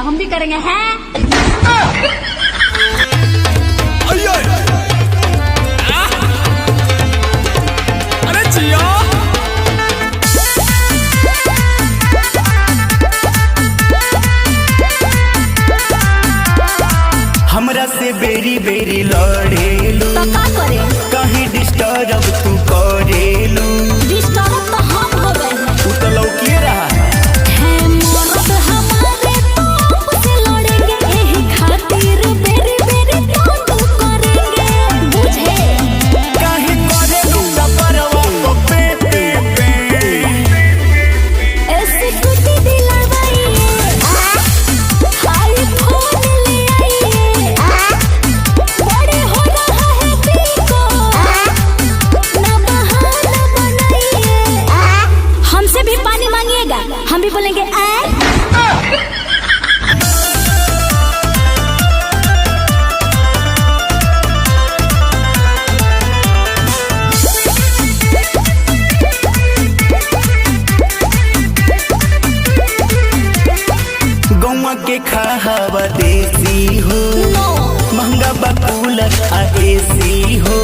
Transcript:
हम भी करेंगे हैं। अरे जिया हमरा से बेरी बेरी लड़ेलू तो का करे? कहीं डिस्टर्ब तू करेलू। डिस्टर्ब तो हम हो गए हैं। तू तो लौकिए रहा है मर्द हमारे तो से लड़ेंगे, यही खातिर बेरी बेरी तो करेंगे, बुझे? कहीं करेलू सपरवा को पे पे पे। ऐसे कुटी दिलवाइए, हाय फोन ले आइए, बड़े हो रहा है पीको, ना बहाना बनाइए। हमसे भी पानी मांगिएगा, हम भी बोलेंगे गौवा के खावा देसी हो, नो। महंगा बा कूलर आ एसी हो।